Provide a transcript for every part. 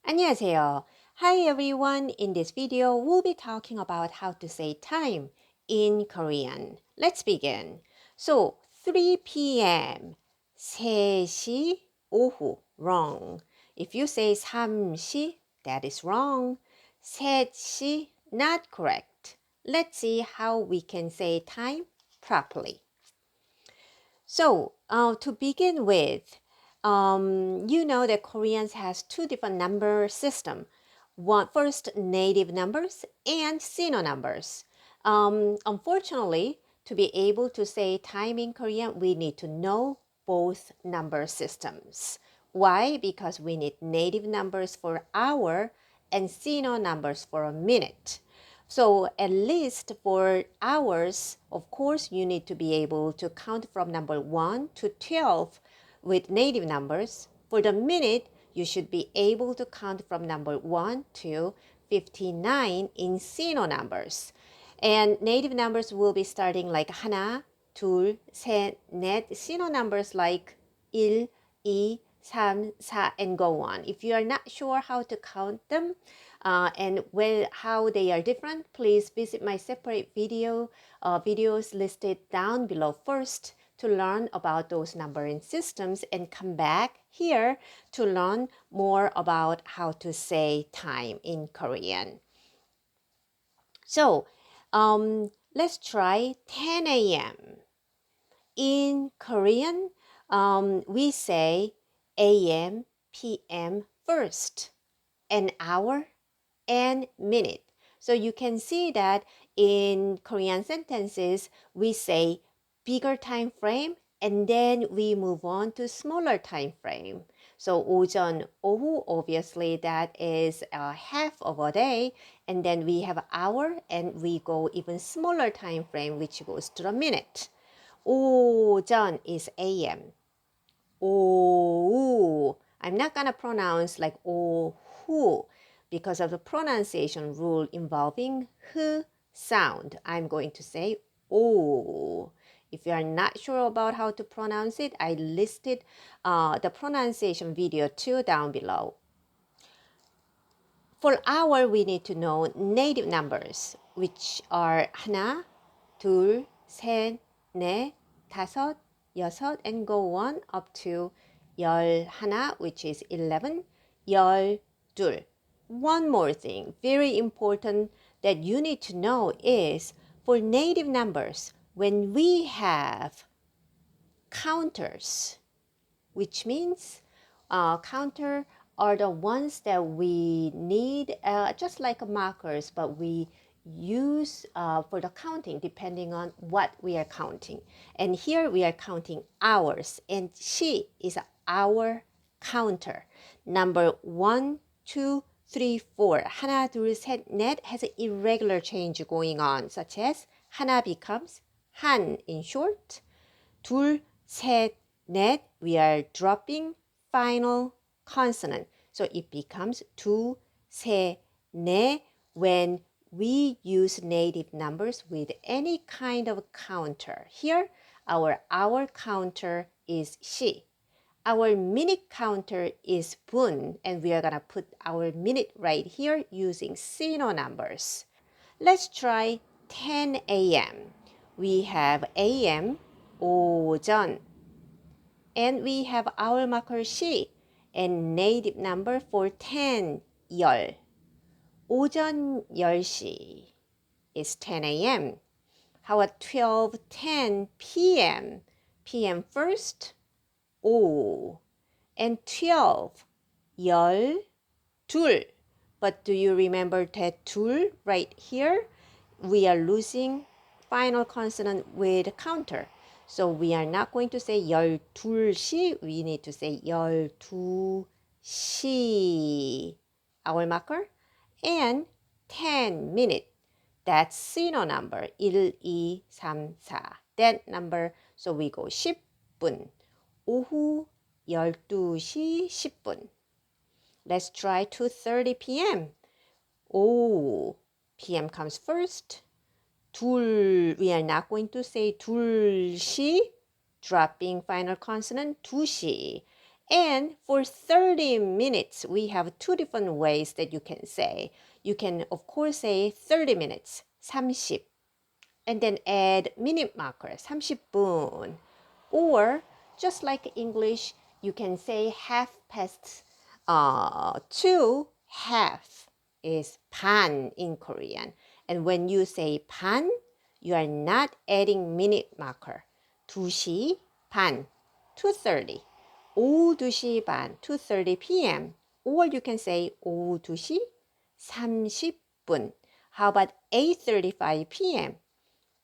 안녕하세요. Hi everyone. In this video, we'll be talking about how to say time in Korean. Let's begin. So, 3 p.m. 3시 오후. Wrong. If you say 3시, that is wrong. 3시, not correct. Let's see how we can say time properly. So, to begin with, you know that Koreans has two different number system. One first native numbers and Sino numbers. Unfortunately, to be able to say time in Korean, we need to know both number systems. Why? Because we need native numbers for hour and Sino numbers for a minute. So at least for hours, of course, you need to be able to count from number 1 to 12 with native numbers. For the minute, you should be able to count from number 1 to 59 in Sino numbers. And native numbers will be starting like 하나, 둘, 셋, 넷. Sino numbers like 1, 2, 3, 4, and go on. If you are not sure how to count them, and how they are different, please visit my separate videos listed down below first to learn about those numbering systems and come back here to learn more about how to say time in Korean. So let's try 10 a.m. In Korean, we say a.m., p.m. first, an hour, and minute. So you can see that in Korean sentences, we say bigger time frame and then we move on to smaller time frame. So 오전, 오후, obviously that is half of a day. And then we have hour and we go even smaller time frame, which goes to the minute. 오전 is AM. 오후. I'm not gonna pronounce like 오후 because of the pronunciation rule involving h sound. I'm going to say o. If you are not sure about how to pronounce it, I listed the pronunciation video too down below. For hour, we need to know native numbers, which are 하나, 둘, 셋, 넷, 다섯, 여섯, and go on up to 열하나, which is 11, 열둘. One more thing, very important that you need to know is for native numbers, when we have counters, which means counter are the ones that we need just like markers, but we use for the counting depending on what we are counting. And here we are counting hours, and she is our counter. Number 1, 2, 3, 4. 하나, 둘, 셋, 넷 has an irregular change going on, such as 하나 becomes 한 in short. 둘, 셋, 넷, we are dropping final consonant. So it becomes 두, 세, 네 when we use native numbers with any kind of counter. Here, our hour counter is 시. Our minute counter is 분, and we are going to put our minute right here using Sino numbers. Let's try 10 a.m. We have a.m. 오전, and we have our marker 시 and native number for 10, 열. 오전 10시 is 10 a.m. How about 12:10 p.m.? p.m. first, 오. And 12, 열둘. But do you remember that 둘 right here? We are losing final consonant with counter. So we are not going to say 12시. We need to say 12시. Our marker. And 10 minute. That's Sino number. 1, 2, 3, 4. That number. So we go 10분. 오후 12시 10분. Let's try 2:30 p.m. Oh, p.m. comes first. 둘, we are not going to say 둘시, dropping final consonant, 두시. And for 30 minutes, we have two different ways that you can say. You can, of course, say 30 minutes, 30, and then add minute marker, 30분. Or just like English, you can say half past two. Half is 반 in Korean. And when you say 반, you are not adding minute marker. 2시 반, 2:30. 오후 2시 반, 2:30 p.m. Or you can say 오후 2시 30분. How about 8:35 p.m.?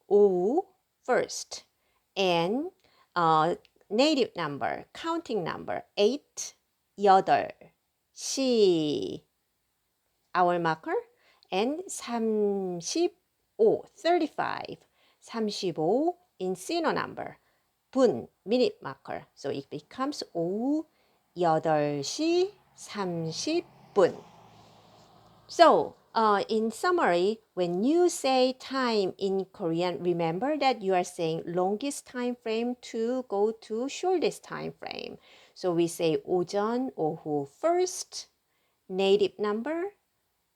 오후 first. And native number, counting number, 8, 8, 시, hour marker, and 35, 35, 35 in Sino number, 분, minute marker. So it becomes 오후 8시 30분. So, in summary, when you say time in Korean, remember that you are saying longest time frame to go to shortest time frame. So we say 오전, 오후 first, native number,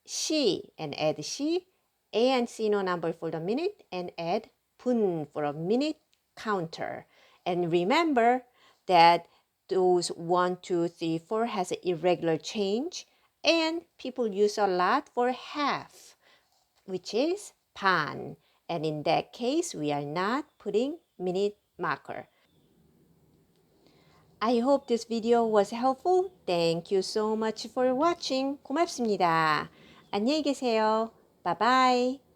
시 and add 시, and Sino number for the minute and add 분 for a minute counter. And remember that those 1, 2, 3, 4 has an irregular change, and people use a lot for half, which is 반. And in that case, we are not putting minute marker. I hope this video was helpful. Thank you so much for watching. 고맙습니다. 안녕히 계세요. Bye bye.